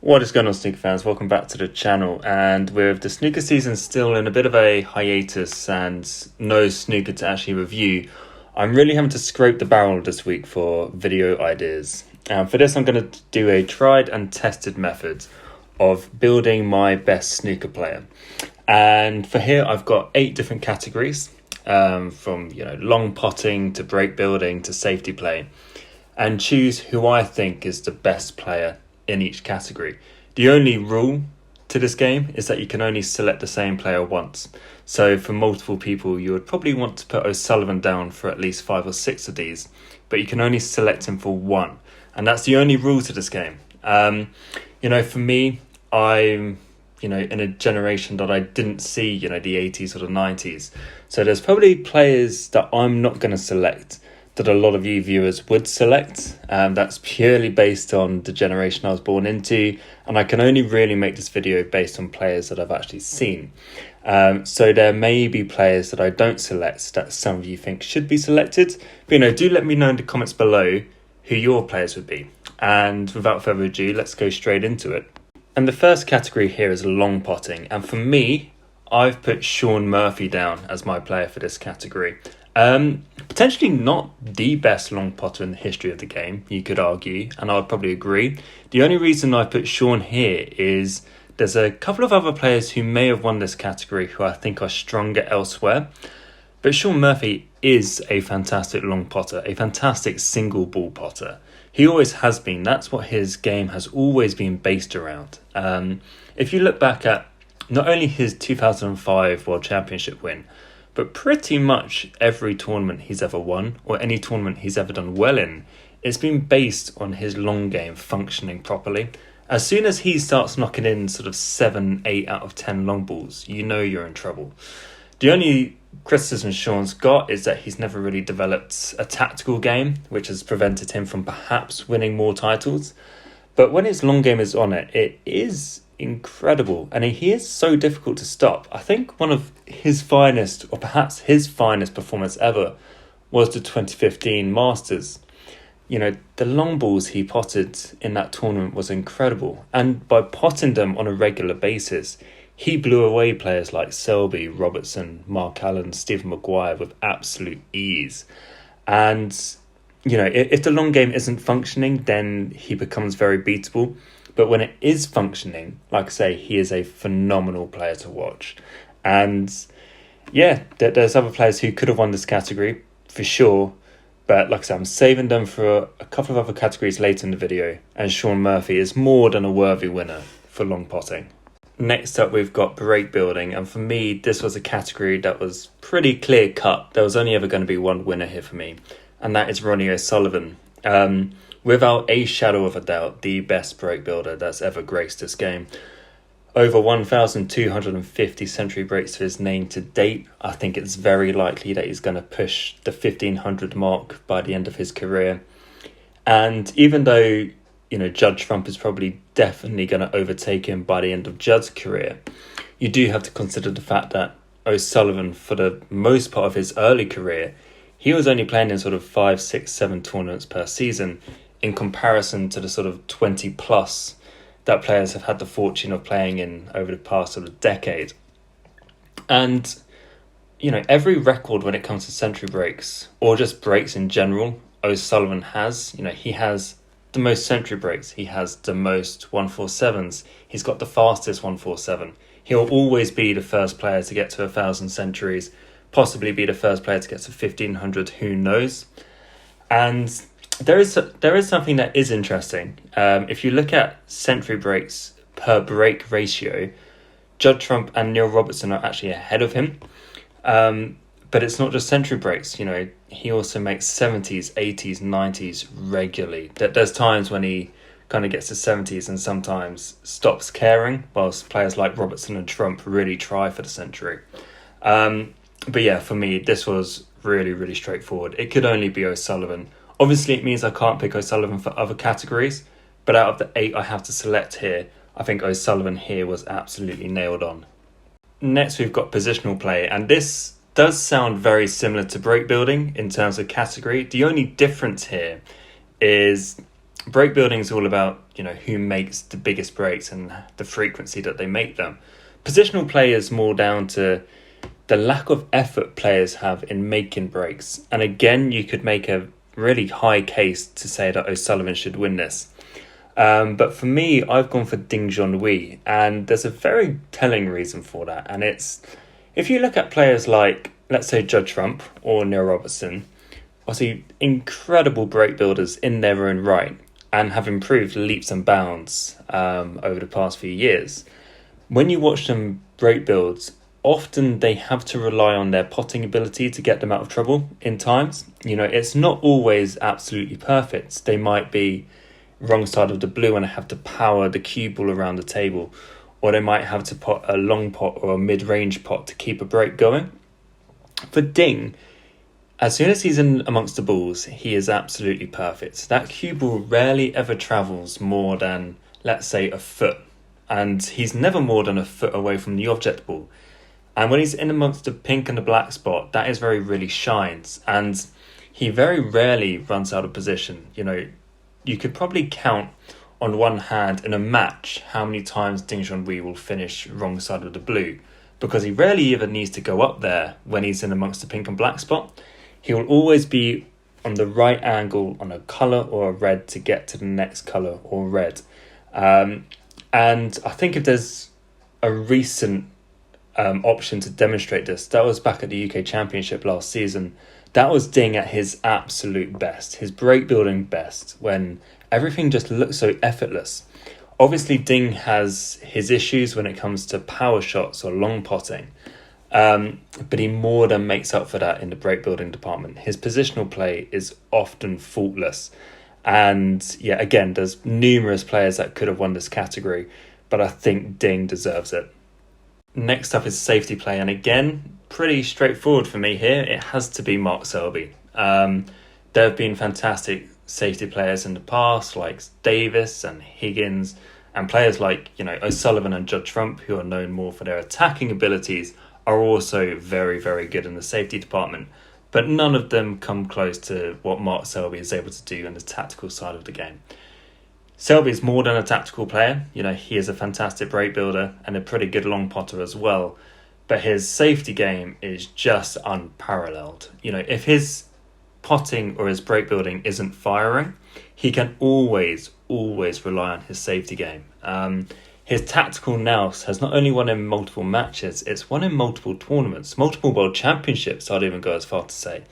What is going on, snooker fans? Welcome back to the channel. And with the snooker season still in a bit of a hiatus and no snooker to actually review, I'm really having to scrape the barrel this week for video ideas. For this, I'm going to do a tried and tested method of building my best snooker player. And for here, I've got 8 different categories, from long potting to break building to safety play, and choose who I think is the best player in each category. The only rule to this game is that you can only select the same player once. So for multiple people, you would probably want to put O'Sullivan down for at least 5 or 6 of these, but you can only select him for one. And that's the only rule to this game. For me, I'm in a generation that I didn't see, the 80s or the 90s. So there's probably players that I'm not going to select that a lot of you viewers would select. That's purely based on the generation I was born into, and I can only really make this video based on players that I've actually seen. So there may be players that I don't select that some of you think should be selected, but do let me know in the comments below who your players would be. And without further ado, let's go straight into it. And the first category here is long potting, and for me, I've put Shaun Murphy down as my player for this category. Potentially not the best long potter in the history of the game, you could argue, and I'd probably agree. The only reason I put Shaun here is there's a couple of other players who may have won this category who I think are stronger elsewhere. But Shaun Murphy is a fantastic long potter, a fantastic single ball potter. He always has been. That's what his game has always been based around. If you look back at not only his 2005 World Championship win, but pretty much every tournament he's ever won, or any tournament he's ever done well in, it's been based on his long game functioning properly. As soon as he starts knocking in sort of 7, 8 out of 10 long balls, you know you're in trouble. The only criticism Shaun's got is that he's never really developed a tactical game, which has prevented him from perhaps winning more titles. But when his long game is on it, it is incredible, and he is so difficult to stop. I think one of his finest, or perhaps his finest performance ever, was the 2015 Masters. The long balls he potted in that tournament was incredible, and by potting them on a regular basis, he blew away players like Selby, Robertson, Mark Allen, Stephen Maguire with absolute ease. And if the long game isn't functioning, then he becomes very beatable. But when it is functioning, like I say, he is a phenomenal player to watch. And yeah, there's other players who could have won this category for sure. But like I said, I'm saving them for a couple of other categories later in the video. And Shaun Murphy is more than a worthy winner for long potting. Next up, we've got break building. And for me, this was a category that was pretty clear cut. There was only ever going to be one winner here for me. And that is Ronnie O'Sullivan. Without a shadow of a doubt, the best break builder that's ever graced this game. Over 1,250 century breaks to his name to date. I think it's very likely that he's going to push the 1,500 mark by the end of his career. And even though, Judd Trump is probably definitely going to overtake him by the end of Judd's career, you do have to consider the fact that O'Sullivan, for the most part of his early career, he was only playing in sort of 5, 6, 7 tournaments per season, in comparison to the sort of 20 plus that players have had the fortune of playing in over the past sort of decade. And, every record when it comes to century breaks, or just breaks in general, O'Sullivan has. He has the most century breaks. He has the most 147s. He's got the fastest 147. He'll always be the first player to get to 1,000 centuries, possibly be the first player to get to 1,500, who knows. And there is something that is interesting. If you look at century breaks per break ratio, Judd Trump and Neil Robertson are actually ahead of him. But it's not just century breaks. He also makes 70s, 80s, 90s regularly. There's times when he kind of gets to 70s and sometimes stops caring, whilst players like Robertson and Trump really try for the century. But yeah, for me, this was really, really straightforward. It could only be O'Sullivan. Obviously, it means I can't pick O'Sullivan for other categories, but out of the 8 I have to select here, I think O'Sullivan here was absolutely nailed on. Next, we've got positional play, and this does sound very similar to break building in terms of category. The only difference here is break building is all about, who makes the biggest breaks and the frequency that they make them. Positional play is more down to the lack of effort players have in making breaks. And again, you could make a really high case to say that O'Sullivan should win this. But for me, I've gone for Ding Junhui, and there's a very telling reason for that. And it's, if you look at players like, let's say, Judd Trump or Neil Robertson, obviously incredible break builders in their own right and have improved leaps and bounds over the past few years. When you watch them break builds, often they have to rely on their potting ability to get them out of trouble in times. It's not always absolutely perfect. They might be wrong side of the blue and have to power the cue ball around the table, or they might have to pot a long pot or a mid-range pot to keep a break going. For Ding, as soon as he's in amongst the balls, he is absolutely perfect. That cue ball rarely ever travels more than, let's say, a foot, and he's never more than a foot away from the object ball. And when he's in amongst the pink and the black spot, that is very really shines, and he very rarely runs out of position. You could probably count on one hand in a match how many times Ding Junhui will finish wrong side of the blue, because he rarely even needs to go up there when he's in amongst the pink and black spot. He will always be on the right angle on a colour or a red to get to the next colour or red. And I think if there's a recent option to demonstrate this, that was back at the UK Championship last season. That was Ding at his absolute best, his break building best, when everything just looked so effortless. Obviously, Ding has his issues when it comes to power shots or long potting, but he more than makes up for that in the break building department. His positional play is often faultless. And yeah, again, there's numerous players that could have won this category, but I think Ding deserves it. Next up is safety play, and again, pretty straightforward for me here. It has to be Mark Selby. There have been fantastic safety players in the past, like Davis and Higgins, and players like O'Sullivan and Judd Trump, who are known more for their attacking abilities, are also very, very good in the safety department. But none of them come close to what Mark Selby is able to do in the tactical side of the game. Selby is more than a tactical player. He is a fantastic break builder and a pretty good long potter as well. But his safety game is just unparalleled. If his potting or his break building isn't firing, he can always rely on his safety game. His tactical nous has not only won in multiple matches, it's won in multiple tournaments, multiple world championships, I'd even go as far to say.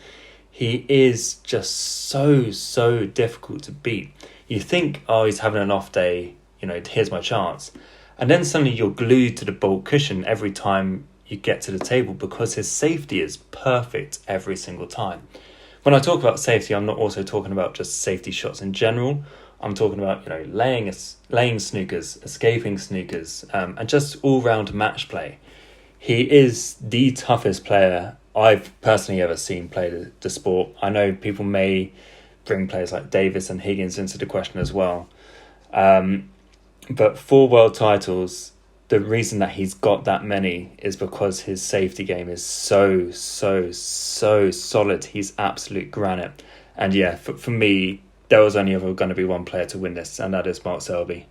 He is just so difficult to beat. You think, he's having an off day, here's my chance. And then suddenly you're glued to the bolt cushion every time you get to the table because his safety is perfect every single time. When I talk about safety, I'm not also talking about just safety shots in general. I'm talking about, laying snookers, escaping snookers, and just all-round match play. He is the toughest player I've personally ever seen play the sport. I know people may bring players like Davis and Higgins into the question as well. But 4 world titles, the reason that he's got that many is because his safety game is so solid. He's absolute granite. And yeah, for me, there was only ever going to be one player to win this, and that is Mark Selby.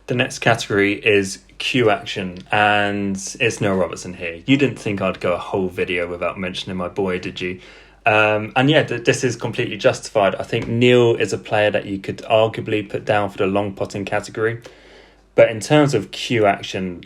The next category is cue action, and it's Neil Robertson here. You didn't think I'd go a whole video without mentioning my boy, did you? And yeah, this is completely justified. I think Neil is a player that you could arguably put down for the long potting category. But in terms of cue action,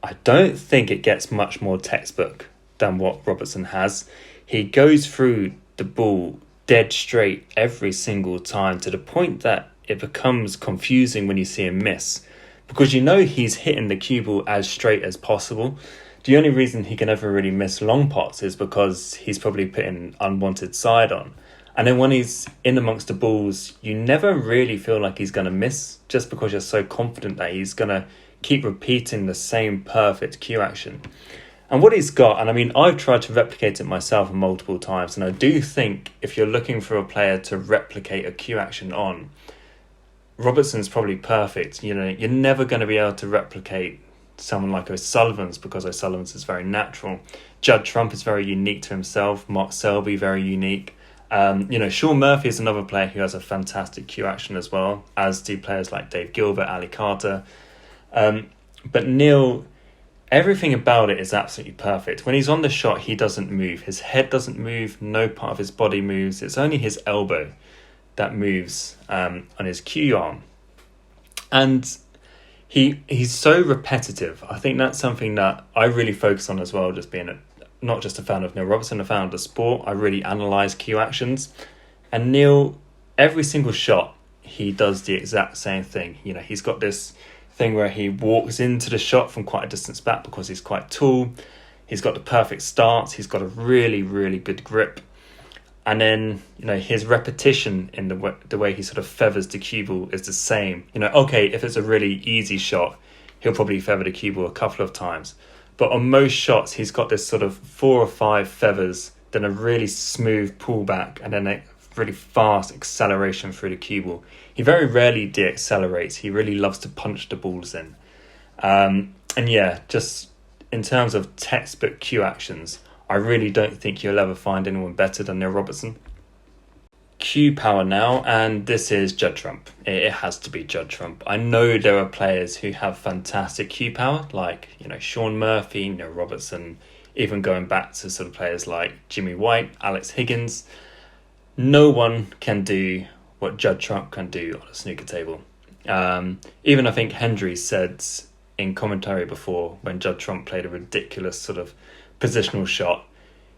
I don't think it gets much more textbook than what Robertson has. He goes through the ball dead straight every single time, to the point that it becomes confusing when you see him miss, because he's hitting the cue ball as straight as possible. The only reason he can ever really miss long pots is because he's probably putting unwanted side on. And then when he's in amongst the balls, you never really feel like he's going to miss, just because you're so confident that he's going to keep repeating the same perfect cue action. And what he's got, and I mean, I've tried to replicate it myself multiple times, and I do think if you're looking for a player to replicate a cue action on, Robertson's probably perfect. You're never going to be able to replicate someone like O'Sullivan's, because O'Sullivan's is very natural. Judd Trump is very unique to himself. Mark Selby, very unique. Sean Murphy is another player who has a fantastic cue action as well, as do players like Dave Gilbert, Ali Carter. But Neil, everything about it is absolutely perfect. When he's on the shot, he doesn't move. His head doesn't move. No part of his body moves. It's only his elbow that moves on his cue arm. And he's so repetitive. I think that's something that I really focus on as well, just being not just a fan of Neil Robertson, a fan of the sport. I really analyse cue actions. And Neil, every single shot, he does the exact same thing. He's got this thing where he walks into the shot from quite a distance back because he's quite tall. He's got the perfect stance. He's got a really, really good grip. And then, his repetition in the way he sort of feathers the cue ball is the same. Okay, if it's a really easy shot, he'll probably feather the cue ball a couple of times. But on most shots, he's got this sort of 4 or 5 feathers, then a really smooth pullback, and then a really fast acceleration through the cue ball. He very rarely de-accelerates. He really loves to punch the balls in. Just in terms of textbook cue actions, I really don't think you'll ever find anyone better than Neil Robertson. Cue power now, and this is Judd Trump. It has to be Judd Trump. I know there are players who have fantastic cue power, like Sean Murphy, Neil Robertson, even going back to sort of players like Jimmy White, Alex Higgins. No one can do what Judd Trump can do on a snooker table. Even I think Hendry said in commentary before, when Judd Trump played a ridiculous sort of positional shot,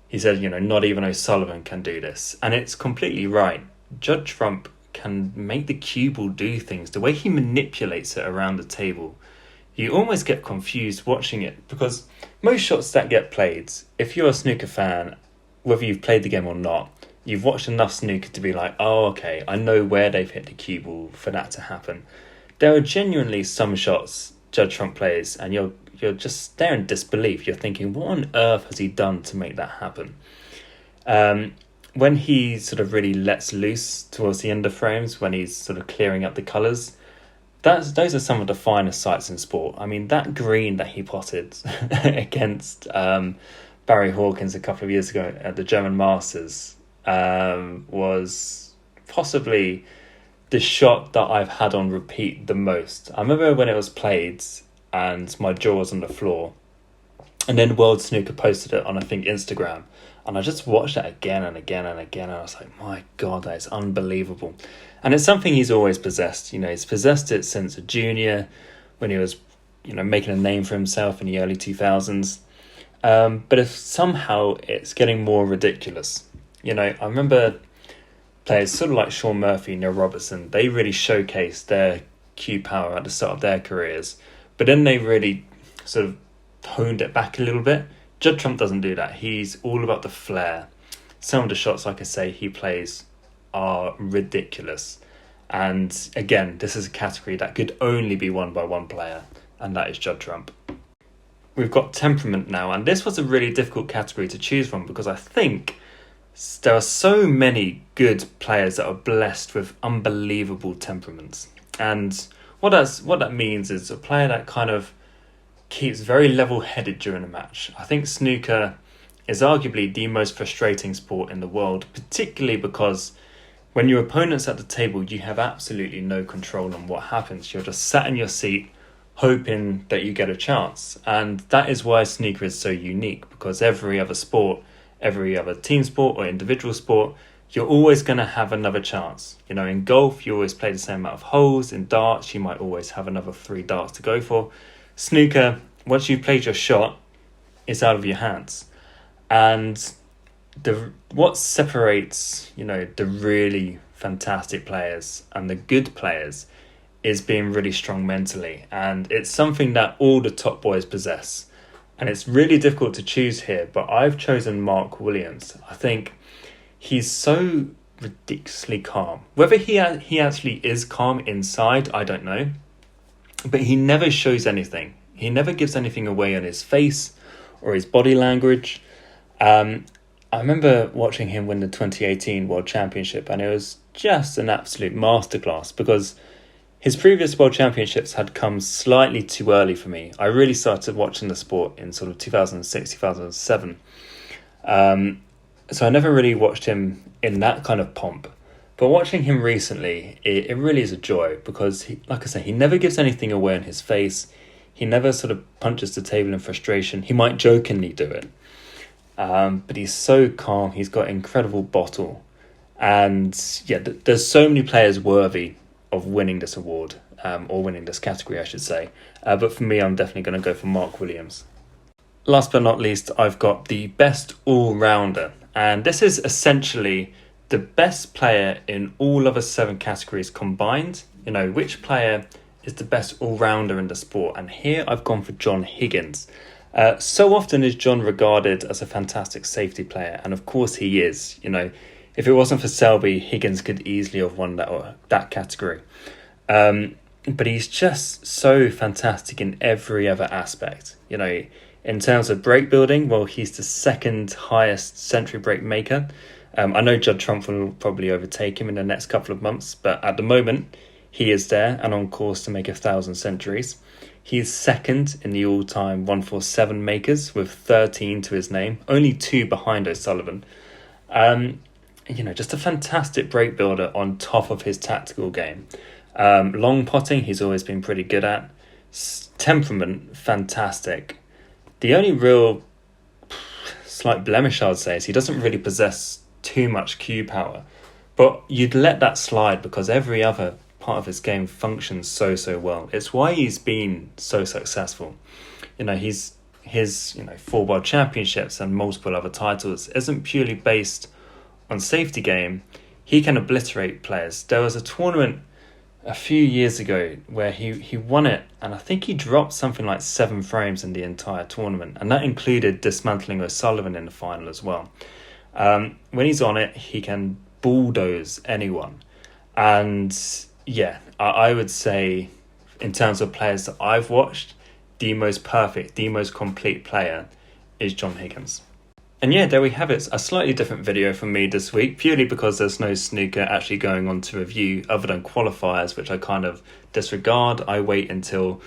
he said, not even O'Sullivan can do this. And it's completely right. Judd Trump can make the cue ball do things. The way he manipulates it around the table, you almost get confused watching it, because most shots that get played, if you're a snooker fan, whether you've played the game or not, you've watched enough snooker to be like, oh, okay, I know where they've hit the cue ball for that to happen. There are genuinely some shots Judd Trump plays, and you're just there in disbelief. You're thinking, what on earth has he done to make that happen? When he sort of really lets loose towards the end of frames, when he's sort of clearing up the colours, those are some of the finest sights in sport. I mean, that green that he potted against Barry Hawkins a couple of years ago at the German Masters was possibly the shot that I've had on repeat the most. I remember when it was played and my jaw was on the floor, and then World Snooker posted it on, I think, Instagram, and I just watched it again and again and again, and I was like, my God, that is unbelievable. And it's something he's always possessed. He's possessed it since a junior, when he was making a name for himself in the early 2000s. But if somehow it's getting more ridiculous. I remember players sort of like Sean Murphy, Neil Robertson, they really showcased their cue power at the start of their careers, but then they really sort of honed it back a little bit. Judd Trump doesn't do that. He's all about the flair. Some of the shots, like I say, he plays are ridiculous. And again, this is a category that could only be won by one player, and that is Judd Trump. We've got Temperament now, and this was a really difficult category to choose from, because I think there are so many good players that are blessed with unbelievable temperaments. And what that means is a player that kind of keeps very level-headed during a match. I think snooker is arguably the most frustrating sport in the world, particularly because when your opponent's at the table, you have absolutely no control on what happens. You're just sat in your seat hoping that you get a chance. And that is why snooker is so unique, because every other sport, every other team sport or individual sport, you're always going to have another chance. In golf, you always play the same amount of holes. In darts, you might always have another 3 darts to go for. Snooker, once you've played your shot, it's out of your hands. And what separates, the really fantastic players and the good players is being really strong mentally. And it's something that all the top boys possess. And it's really difficult to choose here, but I've chosen Mark Williams. I think he's so ridiculously calm. Whether he actually is calm inside, I don't know. But he never shows anything. He never gives anything away on his face or his body language. I remember watching him win the 2018 World Championship, and it was just an absolute masterclass, because his previous World Championships had come slightly too early for me. I really started watching the sport in sort of 2006, 2007. So I never really watched him in that kind of pomp. But watching him recently, it really is a joy because, like I say, he never gives anything away in his face. He never sort of punches the table in frustration. He might jokingly do it. But he's so calm. He's got incredible bottle. And yeah, there's so many players worthy of winning this award, or winning this category, I should say. But for me, I'm definitely going to go for Mark Williams. Last but not least, I've got the best all-rounder. And this is essentially the best player in all of the 7 categories combined. You know, which player is the best all-rounder in the sport? And here I've gone for John Higgins. So often is John regarded as a fantastic safety player, and of course he is. You know, if it wasn't for Selby, Higgins could easily have won that category. But he's just so fantastic in every other aspect. You know, in terms of break building, well, he's the 2nd highest century break maker. I know Judd Trump will probably overtake him in the next couple of months, but at the moment, he is there and on course to make 1,000 centuries. He's 2nd in the all-time 147 makers with 13 to his name, only 2 behind O'Sullivan. You know, just a fantastic break builder on top of his tactical game. Long potting, he's always been pretty good at. Temperament, fantastic. The only real slight blemish, I'd say, is he doesn't really possess too much cue power. But you'd let that slide because every other part of his game functions so well. It's why he's been so successful. You know, his 4 world championships and multiple other titles isn't purely based on safety game. He can obliterate players. There was a tournament a few years ago where he won it, and I think he dropped something like 7 frames in the entire tournament, and that included dismantling O'Sullivan in the final as well. When he's on it, he can bulldoze anyone. And yeah, I would say in terms of players that I've watched, the most perfect, the most complete player is John Higgins. And yeah, there we have it. A slightly different video from me this week, purely because there's no snooker actually going on to review other than qualifiers, which I kind of disregard. I wait until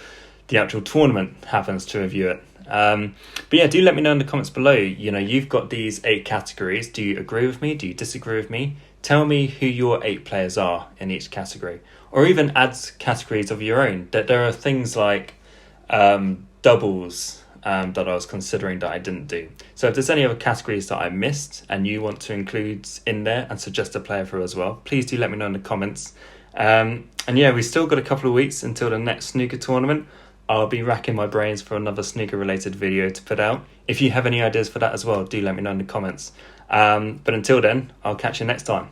the actual tournament happens to review it. But yeah, do let me know in the comments below. You know, you've got these 8 categories. Do you agree with me? Do you disagree with me? Tell me who your 8 players are in each category, or even add categories of your own. That there are things like doubles that I was considering that I didn't do. So if there's any other categories that I missed and you want to include in there and suggest a player for as well, please do let me know in the comments. And yeah, we've still got a couple of weeks until the next snooker tournament. I'll be racking my brains for another snooker related video to put out. If you have any ideas for that as well, do let me know in the comments. But until then, I'll catch you next time.